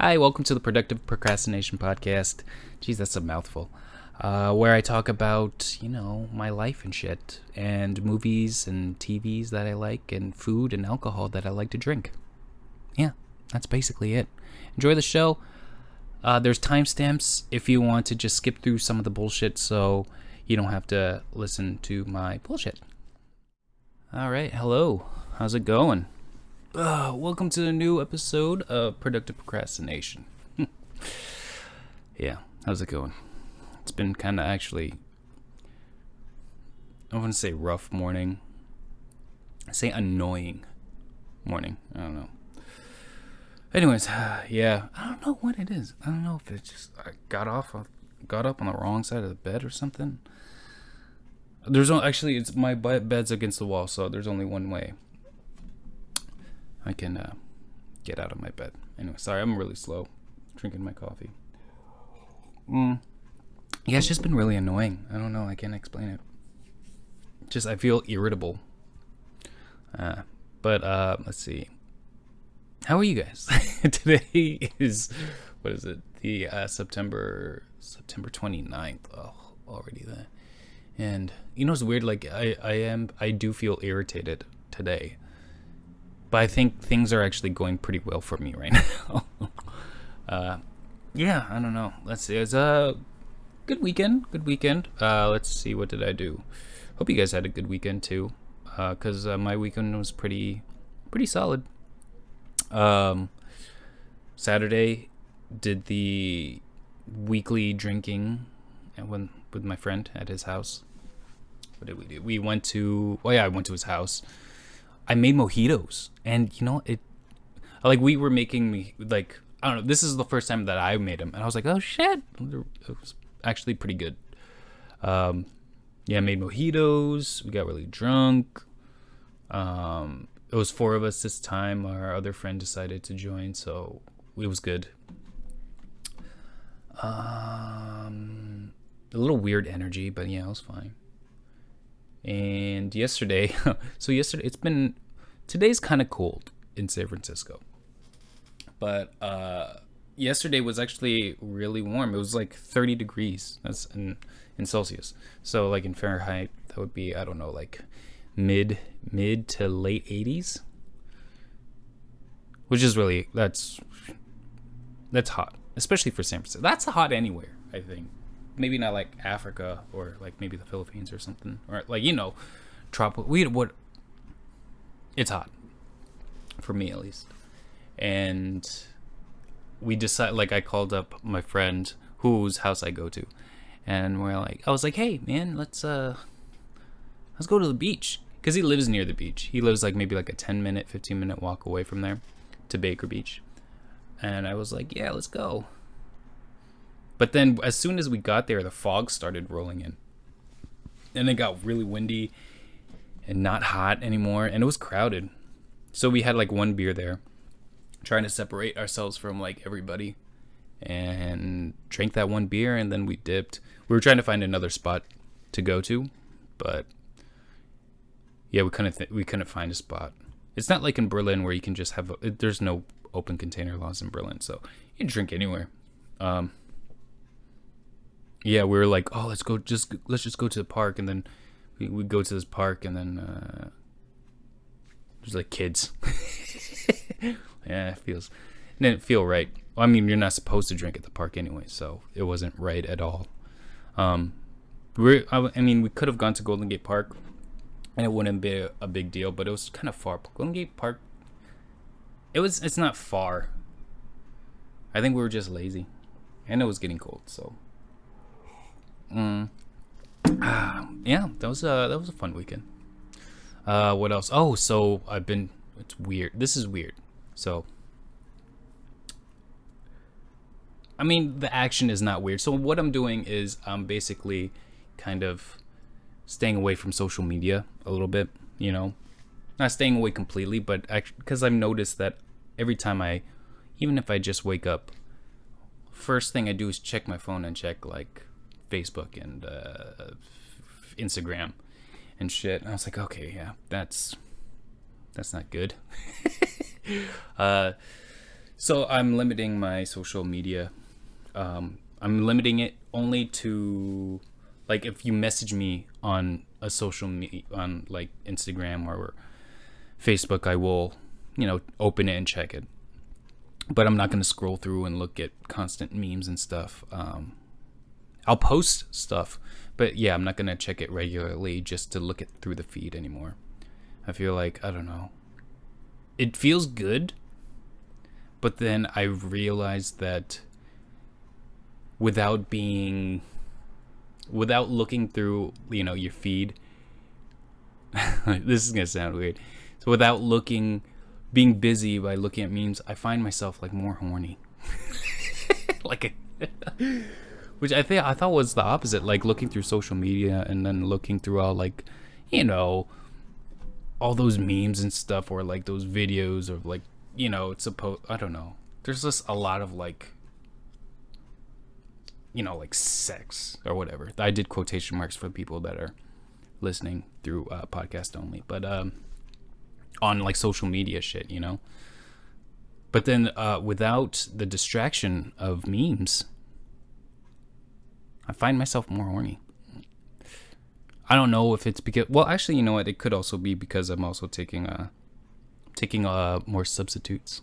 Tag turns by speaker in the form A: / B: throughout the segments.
A: Hi, welcome to the Productive Procrastination Podcast. Jeez, that's a mouthful. Where I talk about, my life and shit, and movies and TVs that I like, and food and alcohol that I like to drink. Yeah, that's basically it. Enjoy the show. There's timestamps if you want to just skip through some of the bullshit so you don't have to listen to my bullshit. Alright, hello. How's it going? Welcome to a new episode of Productive Procrastination. Yeah, how's it going? It's been kind of actually, I wouldn't say rough morning. I say annoying morning. I don't know. Anyways, yeah, I don't know what it is. I don't know if it's just I got up on the wrong side of the bed or something. It's my bed's against the wall, so there's only one way I can get out of my bed. Anyway, sorry, I'm really slow drinking my coffee. Yeah, it's just been really annoying. I don't know, I can't explain it. Just, I feel irritable. But let's see. How are you guys? Today is, what is it? The September 29th. Oh, already there. And you know, it's weird, like I do feel irritated today. But I think things are actually going pretty well for me right now. Yeah, I don't know. Let's see. It's a good weekend. Let's see. What did I do? Hope you guys had a good weekend too. Because my weekend was pretty solid. Saturday did the weekly drinking with my friend at his house. What did we do? I went to his house. I made mojitos, and we were making I don't know, this is the first time that I made them, and I was like, oh shit, it was actually pretty good. I made mojitos, we got really drunk. It was 4 of us this time. Our other friend decided to join, so it was good. A little weird energy, but yeah, it was fine. And yesterday, today's kind of cold in San Francisco, but yesterday was actually really warm. It was like 30 degrees. That's in Celsius. So like in Fahrenheit, that would be, I don't know, like mid to late 80s, which is really, that's hot, especially for San Francisco. That's hot anywhere, I think. Maybe not like Africa or like maybe the Philippines or something, or like, tropical. It's hot for me at least. And we decided, like, I called up my friend whose house I go to, and I was like, hey man, let's go to the beach, because he lives near the beach. He lives like maybe like a 15-minute walk away from there to Baker Beach. And I was like, yeah, let's go. But then as soon as we got there, the fog started rolling in. And it got really windy and not hot anymore. And it was crowded. So we had like one beer there, trying to separate ourselves from like everybody. And drank that one beer, and then we dipped. We were trying to find another spot to go to. But yeah, we couldn't find a spot. It's not like in Berlin where you can just there's no open container laws in Berlin. So you can drink anywhere. Yeah, we were like, oh, let's just go to the park, and then we go to this park, and then there's like kids. Yeah, it didn't feel right. Well, I mean, you're not supposed to drink at the park anyway, so it wasn't right at all. We could have gone to Golden Gate Park, and it wouldn't be a big deal, but it was kind of far. Golden Gate Park, it's not far. I think we were just lazy, and it was getting cold, so. Yeah, that was a fun weekend. What else? Oh, so it's weird. This is weird. So, I mean, the action is not weird. So what I'm doing is I'm basically kind of staying away from social media a little bit, not staying away completely, but because I've noticed that every time even if I just wake up, first thing I do is check my phone and check like Facebook and Instagram and shit. And I was like, okay, yeah, that's not good. So I'm limiting my social media. I'm limiting it only to, like, if you message me on a social media, on like Instagram or Facebook, I will, open it and check it. But I'm not going to scroll through and look at constant memes and stuff. I'll post stuff, but yeah, I'm not going to check it regularly just to look it through the feed anymore. I feel like, I don't know. It feels good, but then I realized that without looking through, your feed, this is going to sound weird. So without being busy by looking at memes, I find myself like more horny. Which I thought was the opposite, like looking through social media and then looking through all like, all those memes and stuff, or like those videos of like, it's supposed, I don't know. There's just a lot of like, like sex or whatever. I did quotation marks for people that are listening through podcast only, but on like social media shit, But then without the distraction of memes, I find myself more horny. I don't know if it's because, well, actually, you know what? It could also be because I'm also taking more substitutes.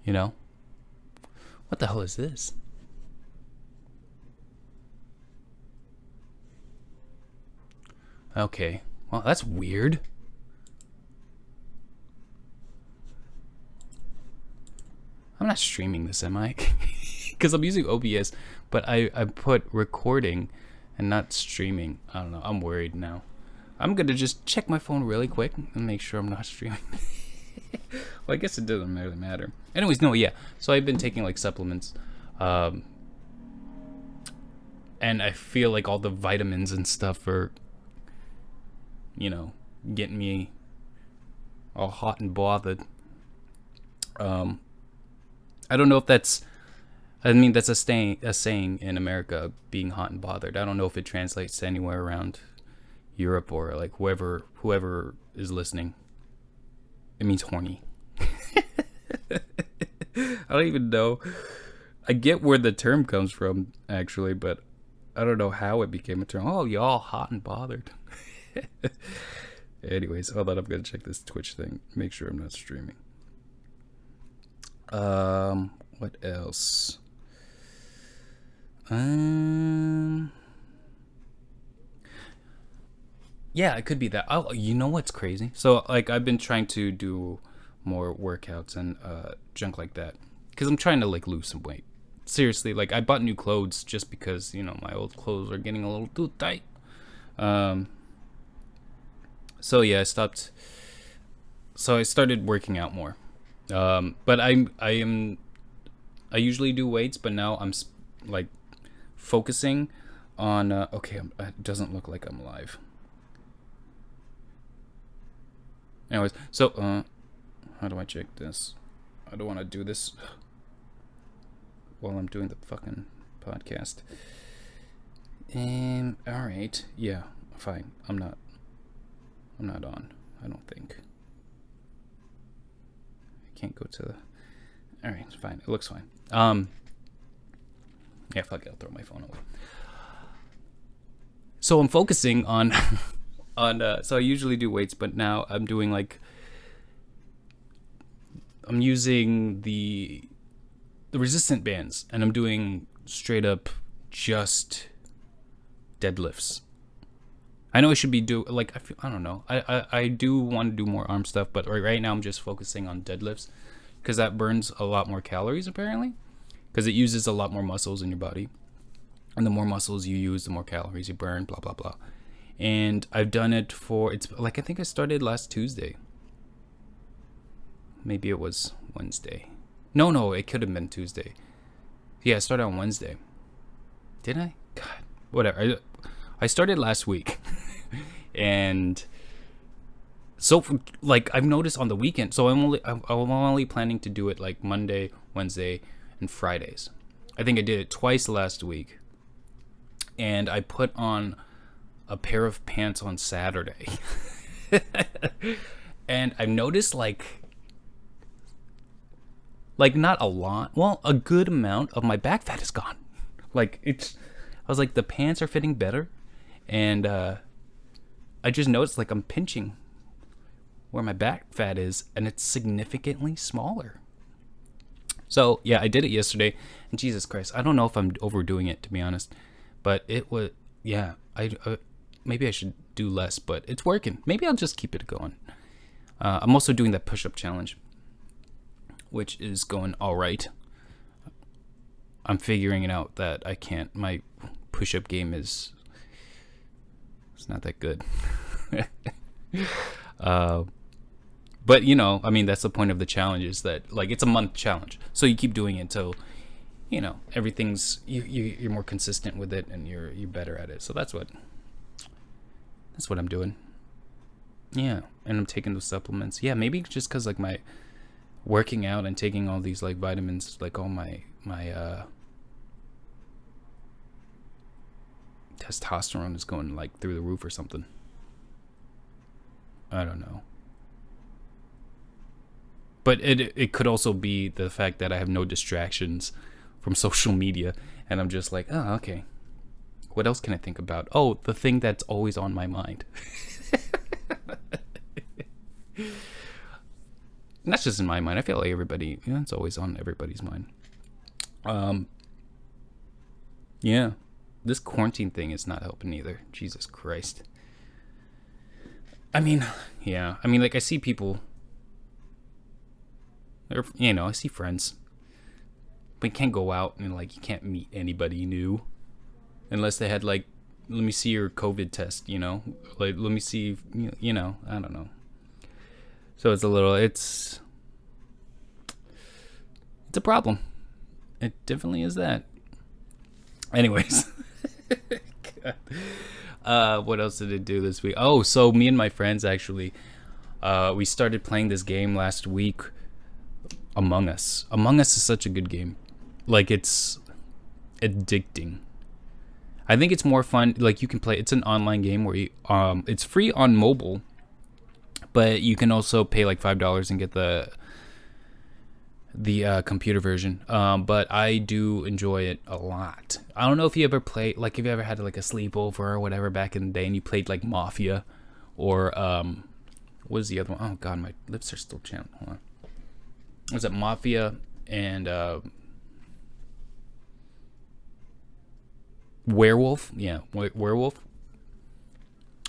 A: What the hell is this? Okay, well, that's weird. I'm not streaming this, am I? Because I'm using OBS, but I put recording and not streaming. I don't know. I'm worried now. I'm going to just check my phone really quick and make sure I'm not streaming. Well, I guess it doesn't really matter. Anyways, no, yeah. So I've been taking like supplements. And I feel like all the vitamins and stuff are, getting me all hot and bothered. I don't know if that's a saying in America, being hot and bothered. I don't know if it translates to anywhere around Europe or like whoever is listening. It means horny. I don't even know. I get where the term comes from, actually, but I don't know how it became a term. Oh, y'all hot and bothered. Anyways, hold on. I'm going to check this Twitch thing. Make sure I'm not streaming. What else? Yeah, it could be that. Oh, you know what's crazy? So, like, I've been trying to do more workouts and junk like that because I'm trying to like lose some weight. Seriously, like I bought new clothes just because my old clothes are getting a little too tight. So yeah, I stopped. So I started working out more. But I usually do weights, but now I'm like focusing on. Okay, it doesn't look like I'm live. Anyways, so how do I check this? I don't want to do this while I'm doing the fucking podcast. All right, yeah, fine. I'm not on. I don't think. I can't go to the. All right, it's fine. It looks fine. Yeah, fuck it. I'll throw my phone away. So I'm focusing on so I usually do weights, but now I'm doing like. I'm using the resistant bands, and I'm doing straight up just deadlifts. I know I should be I don't know. I do want to do more arm stuff, but right now I'm just focusing on deadlifts because that burns a lot more calories apparently, because it uses a lot more muscles in your body, and the more muscles you use, the more calories you burn. Blah blah blah. And I've done it it's like I think I started last Tuesday. Maybe it was Wednesday. No, it could have been Tuesday. Yeah, I started on Wednesday. Did I? God, whatever. I started last week. And so like I've noticed on the weekend, so I'm only planning to do it like Monday, Wednesday, and Fridays. I think I did it twice last week. And I put on a pair of pants on Saturday. And I've noticed like Like, not a lot. Well, a good amount of my back fat is gone. Like, I was like, the pants are fitting better. And I just noticed, like, I'm pinching where my back fat is, and it's significantly smaller. So, yeah, I did it yesterday. And Jesus Christ, I don't know if I'm overdoing it, to be honest. But it was, yeah, maybe I should do less, but it's working. Maybe I'll just keep it going. I'm also doing that push-up challenge, which is going all right. I'm figuring it out that I can't. My push-up game it's not that good. But you know, I mean, that's the point of the challenge, is that like it's a month challenge, so you keep doing it until you know everything's you're more consistent with it and you're better at it. So that's what I'm doing. Yeah, and I'm taking those supplements. Yeah, maybe just because like my working out and taking all these like vitamins, like all my testosterone is going like through the roof or something. I don't know. But it could also be the fact that I have no distractions from social media, and I'm just like, oh, okay. What else can I think about? Oh, the thing that's always on my mind. Not just in my mind. I feel like everybody, you know, it's always on everybody's mind. Yeah. This quarantine thing is not helping either. Jesus Christ. I mean, yeah. I mean, like, I see people, or, you know, I see friends, but you can't go out and, like, you can't meet anybody new unless they had, like, let me see your COVID test, you know? Like, let me see, you know, I don't know. So it's a problem. It definitely is that. Anyways. What else did I do this week? Oh, so me and my friends actually, we started playing this game last week, Among Us. Among Us is such a good game. Like, it's addicting. I think it's more fun. Like, you can play. It's an online game where you, it's free on mobile, but you can also pay like $5 and get the computer version. But I do enjoy it a lot. I don't know if you ever played, like, if you ever had like a sleepover or whatever back in the day, and you played like Mafia, or what was the other one? Oh God, my lips are still chapped. Hold on. Was it Mafia and Werewolf? Yeah, Werewolf.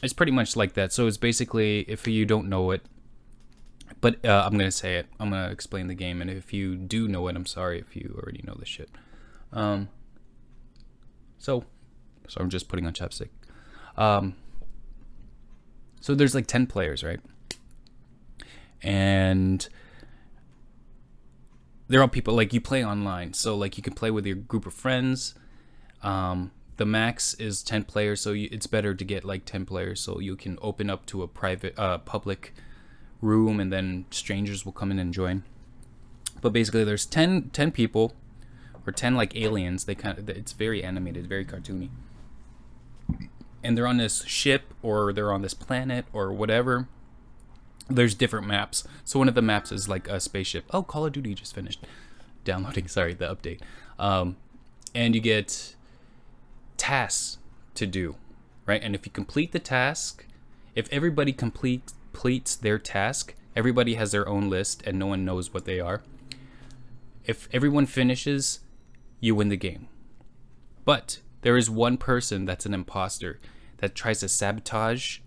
A: It's pretty much like that. So it's basically, if you don't know it, but I'm going to say it. I'm going to explain the game. And if you do know it, I'm sorry if you already know this shit. So I'm just putting on chapstick. So there's like 10 players, right? And they're all people, like, you play online. So like you can play with your group of friends. The max is 10 players. So it's better to get like 10 players. So you can open up to a private, public room, and then strangers will come in and join. But basically there's 10 people, or 10 like aliens. It's very animated, very cartoony, and they're on this ship, or they're on this planet, or whatever. There's different maps. So one of the maps is like a spaceship. Oh, Call of Duty just finished downloading, sorry, the update. And you get tasks to do, right? And if you complete the task, if everybody completes their task, everybody has their own list and no one knows what they are. If everyone finishes, you win the game. But there is one person that's an imposter that tries to sabotage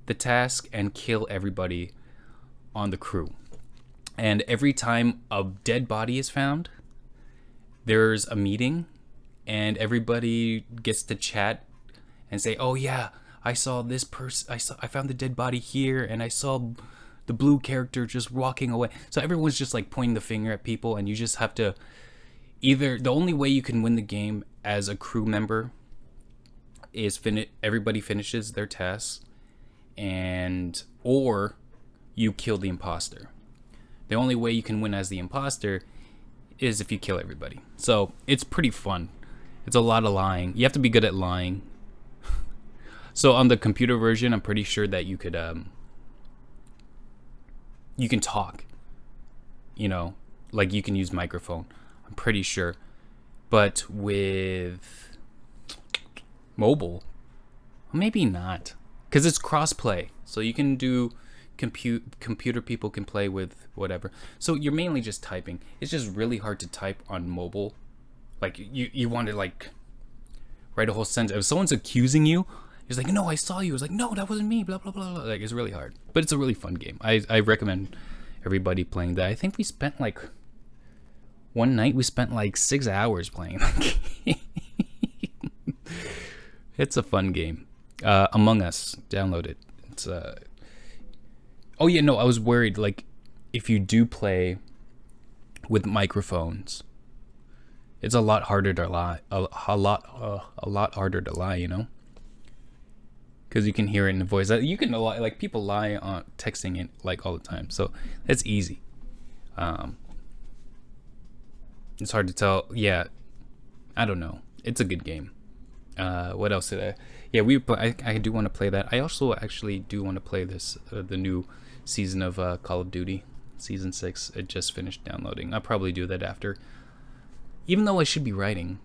A: the task and kill everybody on the crew. And every time a dead body is found, there's a meeting, and everybody gets to chat and say, oh yeah, I saw this person. I found the dead body here, and I saw the blue character just walking away. So everyone's just like pointing the finger at people, and you just have to either, the only way you can win the game as a crew member is everybody finishes their tasks, or you kill the imposter. The only way you can win as the imposter is if you kill everybody. So it's pretty fun. It's a lot of lying. You have to be good at lying. So on the computer version, I'm pretty sure that you can talk, you know, like you can use microphone. I'm pretty sure, but with mobile, maybe not, because it's crossplay. So you can do computer people can play with whatever. So you're mainly just typing. It's just really hard to type on mobile. Like you want to like write a whole sentence. If someone's accusing you, it's like, no, I saw you. It's like, no, that wasn't me. Blah blah blah. Like it's really hard, but it's a really fun game. I recommend everybody playing that. I think we spent like one night. We spent like 6 hours playing that game. It's a fun game. Among Us, download it. It's oh yeah, no, I was worried like if you do play with microphones, it's a lot harder to lie. A lot harder to lie, you know, because you can hear it in the voice. You can lie, like people lie on texting it like all the time, so it's easy. It's hard to tell. Yeah, I don't know. It's a good game. What else did I? Yeah, I do want to play that. I also actually do want to play this the new season of Call of Duty, season 6. It just finished downloading. I'll probably do that after. Even though I should be writing,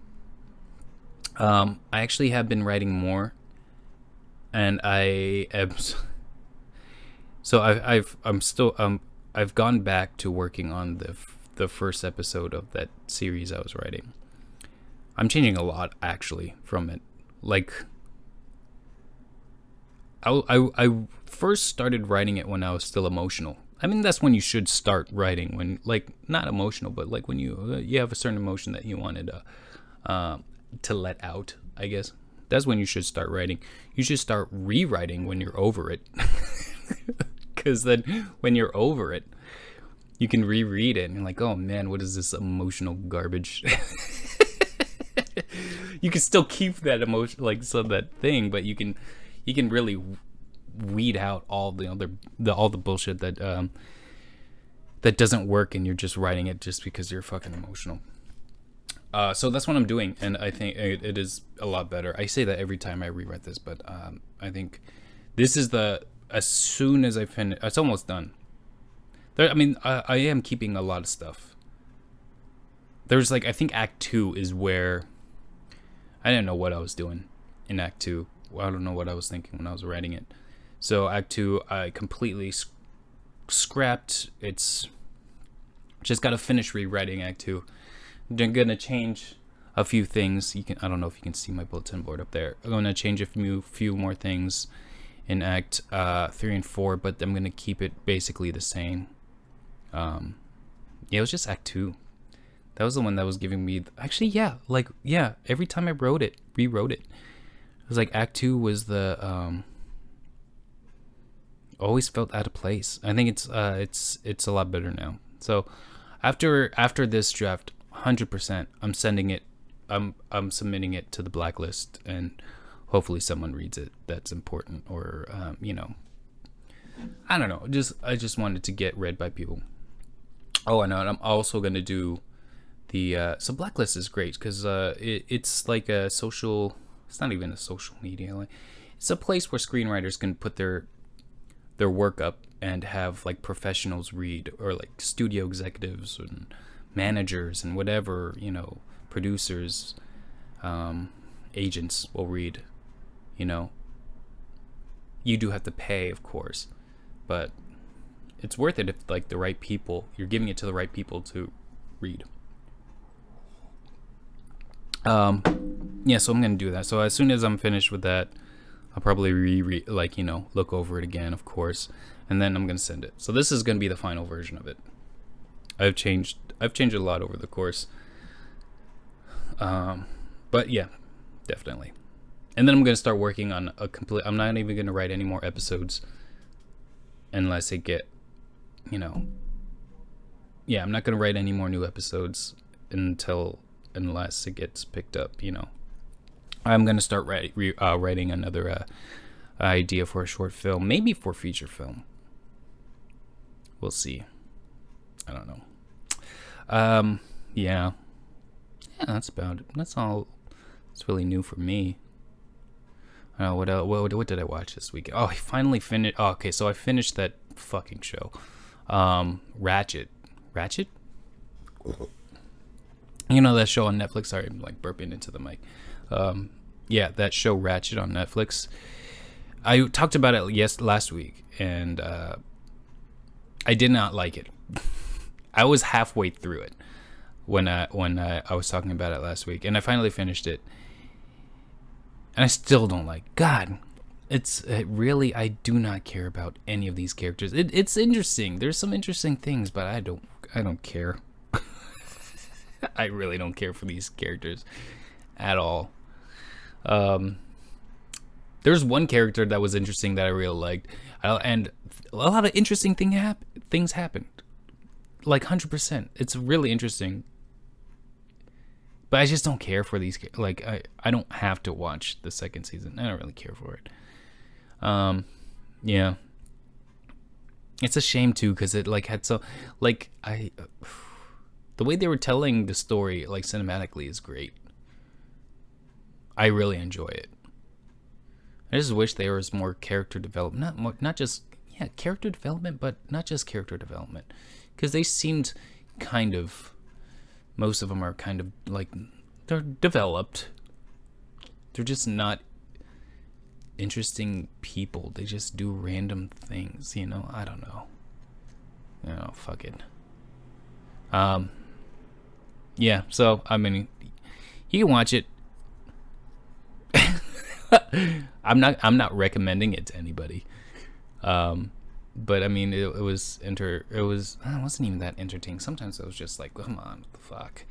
A: I actually have been writing more, and I am. So I've gone back to working on the first episode of that series I was writing. I'm changing a lot actually from it. Like I first started writing it when I was still emotional. I mean, that's when you should start writing, when like not emotional, but like when you have a certain emotion that you wanted to let out, I guess. That's when you should start writing. You should start rewriting when you're over it. Cuz then when you're over it, you can reread it and you're like, "Oh man, what is this emotional garbage?" You can still keep that emotion, like that thing, but you can really weed out all the bullshit that that doesn't work, and you're just writing it just because you're fucking emotional. So that's what I'm doing, and I think it is a lot better. I say that every time I rewrite this, but I think this is as soon as I finish, it's almost done. I am keeping a lot of stuff. There's like, I think Act 2 is where I didn't know what I was doing in Act 2. I don't know what I was thinking when I was writing it. So Act 2, I completely scrapped. It's just got to finish rewriting Act 2. I'm going to change a few things. I don't know if you can see my bulletin board up there. I'm going to change a few more things in Act 3 and 4, but I'm going to keep it basically the same. Yeah, it was just Act 2. That was the one that was giving me... Actually, yeah. Every time I rewrote it. It was like Act 2 was the... always felt out of place. I think it's a lot better now. So after this draft, 100%, I'm sending it... I'm submitting it to the blacklist, and hopefully someone reads it. That's important. Or, I don't know. I just wanted to get read by people. Oh, I know. And I'm also going to do... so Blacklist is great because it's like a social... It's not even a social media. Like, it's a place where screenwriters can put their work up and have like professionals read, or like studio executives and managers and whatever, producers, agents will read. You do have to pay, of course, but it's worth it if like the right people, you're giving it to the right people to read. Yeah, so I'm gonna do that. So as soon as I'm finished with that, I'll probably look over it again, of course, and then I'm gonna send it. So this is gonna be the final version of it. I've changed a lot over the course, but yeah, definitely. And then I'm gonna start working on I'm not even gonna write any more episodes unless it get, yeah, I'm not gonna write any more new episodes unless it gets picked up. I'm gonna start writing another idea for a short film, maybe for feature film. We'll see. I don't know. Yeah, that's about it. That's all. It's really new for me. What else? What did I watch this week? Oh, I finally finished. Oh, okay, so I finished that fucking show, Ratched. You know that show on Netflix? Sorry, I'm like burping into the mic. Yeah, that show Ratched on Netflix. I talked about it last week, and I did not like it. I was halfway through it when I was talking about it last week, and I finally finished it, and I still don't like. God, really, I do not care about any of these characters. It's interesting. There's some interesting things, but I don't care. I really don't care for these characters at all. There's one character that was interesting that I really liked, and a lot of interesting things happened. Like 100%. It's really interesting. But I just don't care for these. Like I don't have to watch the second season. I don't really care for it. Yeah. It's a shame too, because it like had so like the way they were telling the story like cinematically is great. I really enjoy it. I just wish there was more character development, not just character development, but not just character development, because they seemed kind of, most of them are kind of like they're developed. They're just not interesting people. They just do random things, you know. I don't know. Fuck it. Yeah. So I mean, you can watch it. I'm not recommending it to anybody. But I mean, it wasn't even that entertaining. Sometimes I was just like, come on, what the fuck.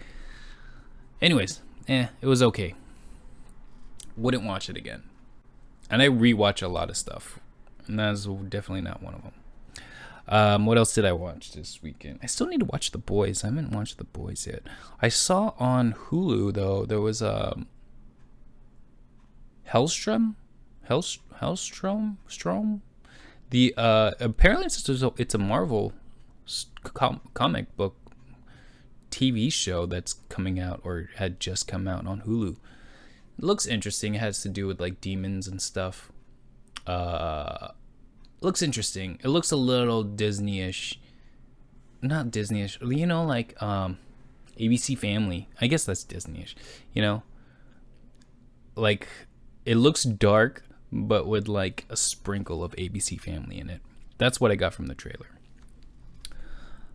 A: Anyways, it was okay. Wouldn't watch it again. And I rewatch a lot of stuff, and that's definitely not one of them. What else did I watch this weekend? I still need to watch The Boys. I haven't watched The Boys yet. I saw on Hulu though there was Hellstrom. The apparently it's a Marvel comic book TV show that's coming out, or had just come out on Hulu. It looks interesting. It has to do with like demons and stuff. Looks interesting. It looks a little Disney-ish. Not Disney-ish. You know, like ABC Family. I guess that's Disney-ish. You know, like it looks dark, but with like a sprinkle of ABC Family in it. That's what I got from the trailer.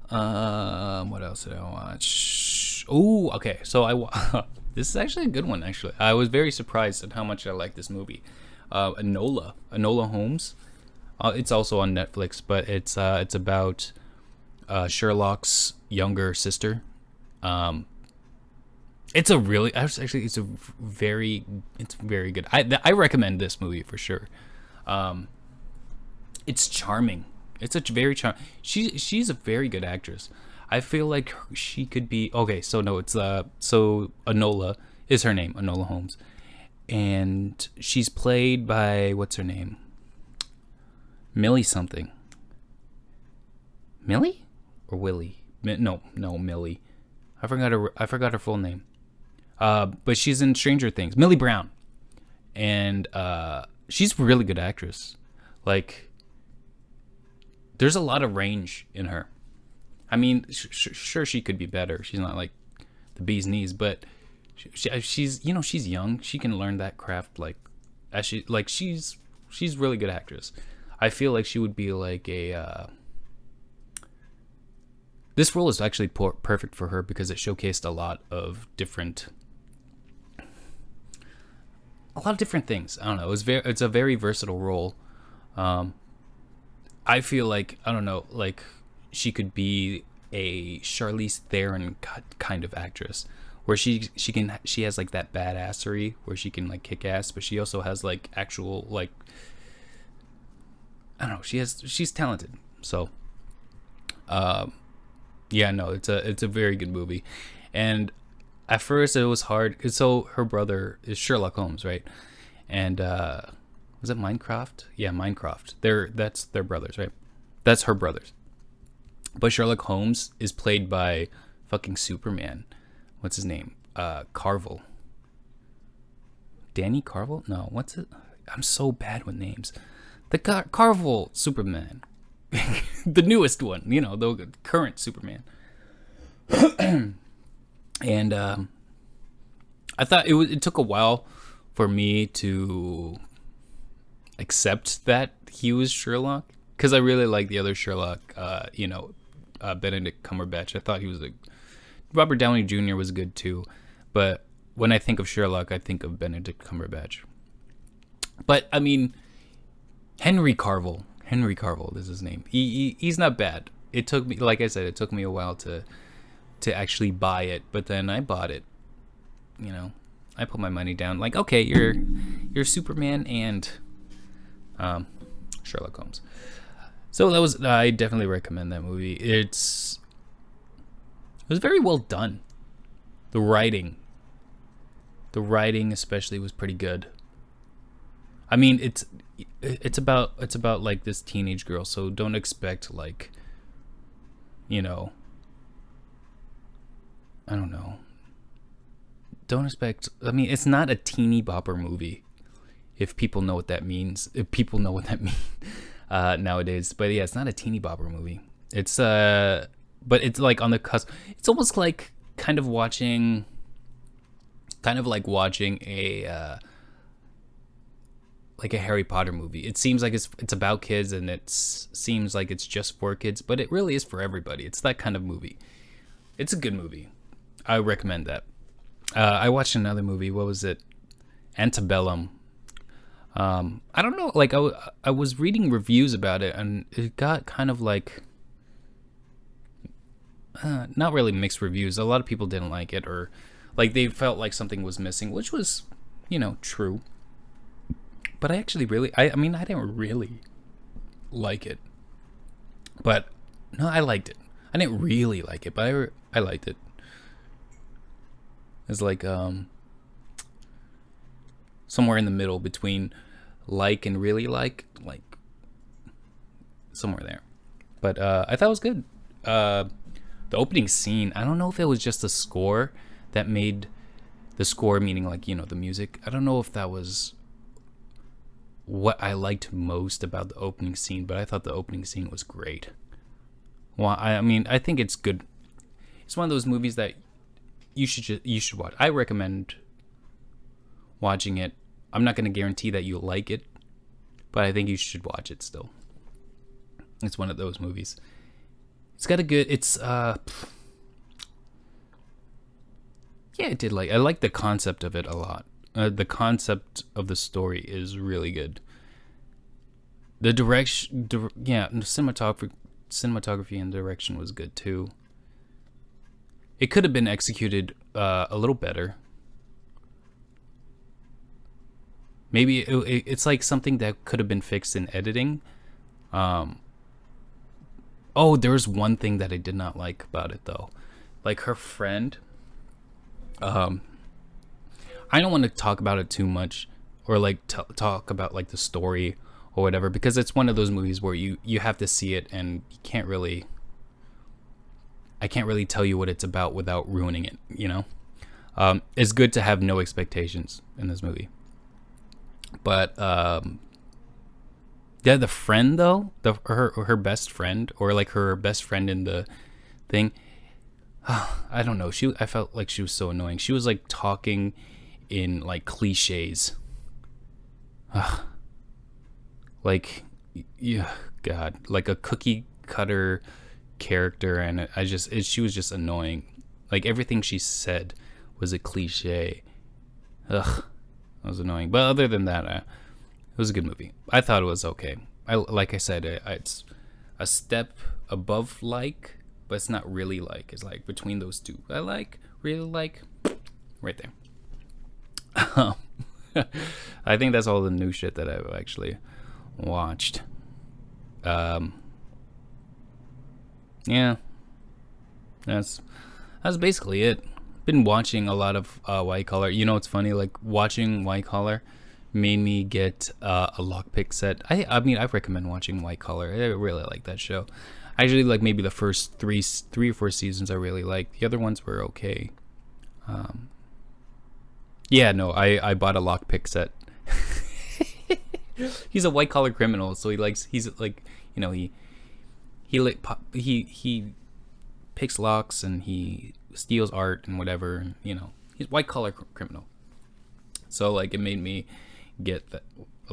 A: What else did I watch? Oh, okay. So this is actually a good one. Actually, I was very surprised at how much I like this movie. Enola Holmes. It's also on Netflix, but it's about Sherlock's younger sister. It's very good. I recommend this movie for sure. It's charming. It's a very charming. She's a very good actress. I feel like she could be okay. So no, it's so Enola is her name, Enola Holmes, and she's played by what's her name? Millie something. Millie or Willie? No, Millie. I forgot her full name. But she's in Stranger Things. Millie Brown, and she's a really good actress. Like, there's a lot of range in her. I mean, sure she could be better. She's not like the bee's knees, but she's she's young. She can learn that craft she's really good actress. I feel like she would be like a. This role is actually perfect for her because it showcased a lot of different things. I don't know. It's a very versatile role. I feel like, I don't know, like she could be a Charlize Theron kind of actress, where she has like that badassery where she can like kick ass, but she also has like actual like, I don't know, she's talented. So yeah, no, it's a very good movie. And at first it was hard, cause so her brother is Sherlock Holmes, right? And was it Minecraft? Yeah, Minecraft. That's their brothers, right? That's her brothers. But Sherlock Holmes is played by fucking Superman. What's his name? Carvel. Danny Carvel? No, what's it? I'm so bad with names. The Carvel Superman. The newest one, the current Superman. And I thought it took a while for me to accept that he was Sherlock, because I really like the other Sherlock. Benedict Cumberbatch. I thought he was Robert Downey Jr. was good too, but when I think of Sherlock, I think of Benedict Cumberbatch. But I mean, Henry Cavill is his name. He's not bad. It took me, like I said, it took me a while to actually buy it, but then I bought it. You know, I put my money down. Like, okay, you're Superman and Sherlock Holmes. So I definitely recommend that movie. It was very well done. The writing especially was pretty good. I mean, it's about like this teenage girl, so don't expect like, I don't know. Don't expect. I mean, it's not a teeny bopper movie. If people know what that means, nowadays. But yeah, it's not a teeny bopper movie. It's but it's like on the cusp. It's almost like kind of like watching a Harry Potter movie. It seems like it's about kids, and it seems like it's just for kids, but it really is for everybody. It's that kind of movie. It's a good movie. I recommend that. I watched another movie. What was it? Antebellum. I don't know. Like I was reading reviews about it, and it got kind of like not really mixed reviews. A lot of people didn't like it, or like they felt like something was missing, which was, true. But I actually I mean, I didn't really like it. But no, I liked it. I didn't really like it, but I liked it. It's like somewhere in the middle between like and really like somewhere there. But I thought it was good. The opening scene, I don't know if it was just the score that made the score, meaning like, the music. I don't know if that was what I liked most about the opening scene, but I thought the opening scene was great. Well, I mean, I think it's good. It's one of those movies that you should watch. I recommend watching it. I'm not going to guarantee that you'll like it, but I think you should watch it still. It's one of those movies. It's got a good. I did I like the concept of it a lot. The concept of the story is really good. The direction, the cinematography and direction was good too. It could have been executed a little better. Maybe it's like something that could have been fixed in editing. There's one thing that I did not like about it though. Like her friend. I don't want to talk about it too much, or like talk about like the story or whatever, because it's one of those movies where you have to see it, and I can't really tell you what it's about without ruining it. It's good to have no expectations in this movie. But the friend though, her best friend, or like her best friend in the thing. I don't know. I felt like she was so annoying. She was like talking in like cliches. Like, yeah, God, like a cookie cutter character, and she was just annoying. Like everything she said was a cliche. That was annoying. But other than that, it was a good movie. I thought it was okay. Like I said, it's a step above like, but it's not really like. It's like between those two. I really like, right there. I think that's all the new shit that I've actually watched. Yeah, that's basically it. Been watching a lot of White Collar. It's funny, like watching White Collar made me get a lockpick set. I mean, I recommend watching White Collar. I really like that show. Actually, like maybe the first three or four seasons I really liked. The other ones were okay. I bought a lockpick set. He's a white collar criminal, so he picks locks and he steals art and whatever. And, you know, he's white collar criminal. So like it made me get a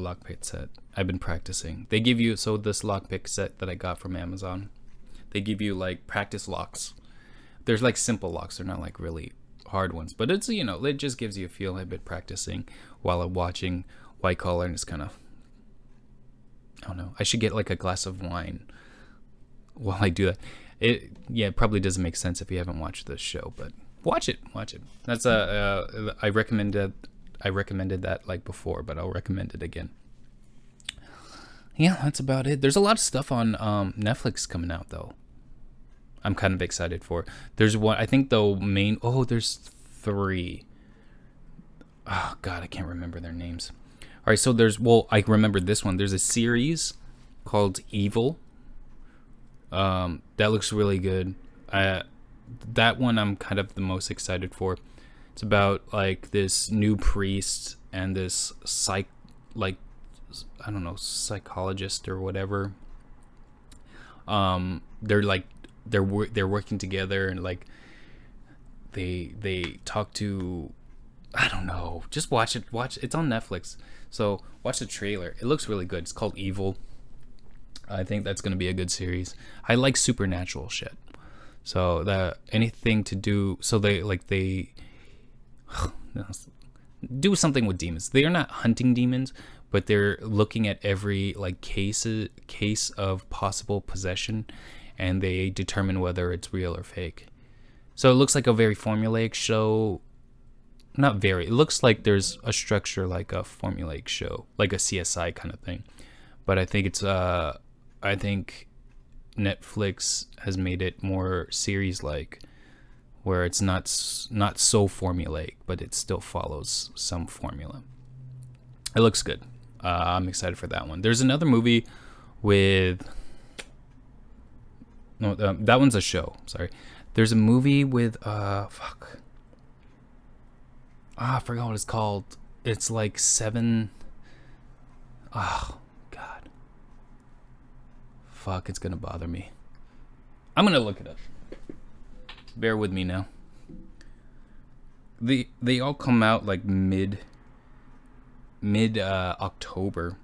A: lockpick set. I've been practicing. They give you this lockpick set that I got from Amazon. They give you like practice locks. There's like simple locks. They're not like really hard ones, but it's, you know, it just gives you a feel. I've been practicing while I'm watching white collar, and it's kind of, I don't know. I should get like a glass of wine while I do that. It probably doesn't make sense if you haven't watched this show, but watch it. That's I recommended that like before, but I'll recommend it again. Yeah, that's about it. There's a lot of stuff on Netflix coming out though. I'm kind of excited for. There's one, I think there's 3. Oh God, I can't remember their names. All right, so I remember this one. There's a series called Evil. That looks really good. That one I'm kind of the most excited for. It's about like this new priest and this psychologist or whatever. They're working together, and like they talk to, I don't know. Just watch it. It's on Netflix. So watch the trailer. It looks really good. It's called Evil. I think that's gonna be a good series. I like supernatural shit. So anything to do. So they do something with demons. They are not hunting demons, but they're looking at every like case of possible possession, and they determine whether it's real or fake. So it looks like a very formulaic show. Not very. It looks like there's a structure like a formulaic show, like a CSI kind of thing. But I think I think Netflix has made it more series-like, where it's not so formulaic, but it still follows some formula. It looks good. I'm excited for that one. There's another movie with... No, that one's a show. Sorry. There's a movie with... I forgot what it's called. It's like 7... Oh, God. Fuck, it's gonna bother me. I'm gonna look it up. Bear with me now. They all come out like mid October.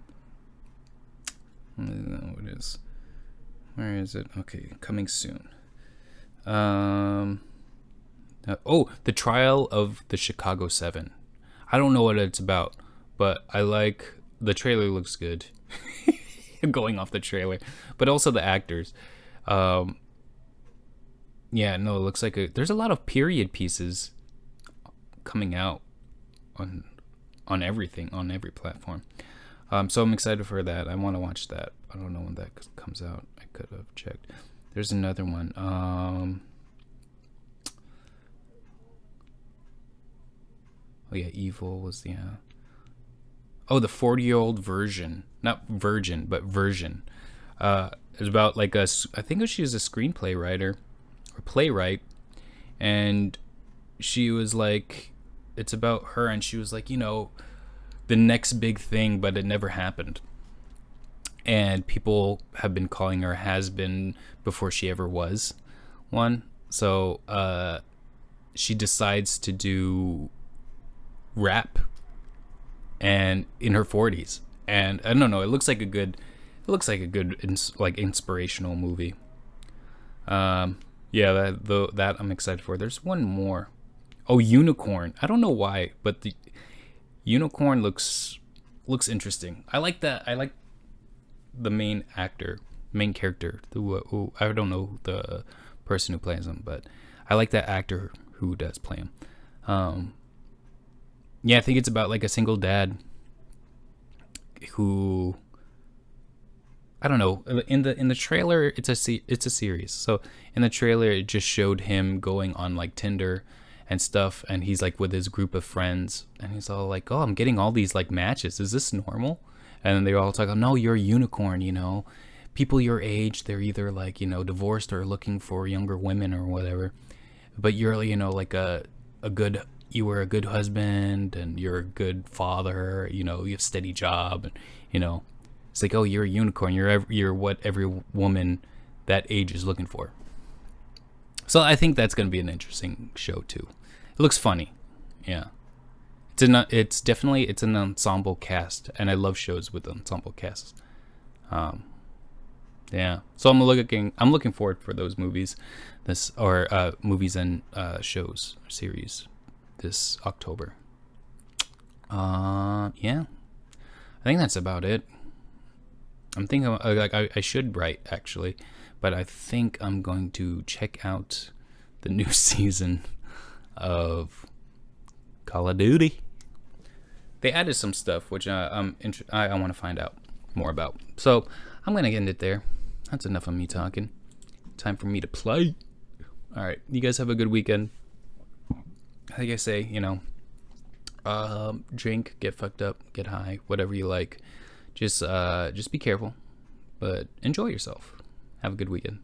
A: I don't know what it is. Where is it? Okay, coming soon. The Trial of the Chicago 7. I don't know what it's about, but I like the trailer. Looks good. Going off the trailer, but also the actors. It looks like there's a lot of period pieces coming out on everything, on every platform. So I'm excited for that. I want to watch that. I don't know when that comes out. I could have checked. There's another one. Evil was the... the 40-year-old version. Not virgin, but version. It's about like I think she was a screenplay writer or playwright, and she was like, it's about her, and she was like, you know, the next big thing, but it never happened. And people have been calling her has-been before she ever was one. So she decides to do rap, and in her 40s. And I don't know, it looks like a good inspirational movie. That I'm excited for. There's one more. Oh, Unicorn. I don't know why, but the Unicorn looks interesting. I like that. I like the main character, who I don't know the person who plays him, but I like that actor who does play him. I think it's about like a single dad who, I don't know, in the trailer it's a series. So in the trailer it just showed him going on like Tinder and stuff, and he's like with his group of friends, and he's all like, "Oh, I'm getting all these like matches. Is this normal?" And then they're all talking, "No, you're a unicorn, you know. People your age, they're either like, you know, divorced or looking for younger women or whatever. But you're, you know, like you were a good husband, and you're a good father, you know, you have a steady job, and, you know, it's like, oh, you're a unicorn. You're what every woman that age is looking for." So I think that's gonna be an interesting show too. It looks funny. Yeah. It's an ensemble cast, and I love shows with ensemble casts. Yeah, so I'm looking forward for those movies, movies and shows series this October. Yeah, I think that's about it. I'm thinking I should write actually, but I think I'm going to check out the new season of Call of Duty. They added some stuff which I want to find out more about. So I'm gonna end it there. That's enough of me talking. Time for me to play. All right, you guys have a good weekend. Like I say, drink, get fucked up, get high, whatever you like. Just be careful, but enjoy yourself. Have a good weekend.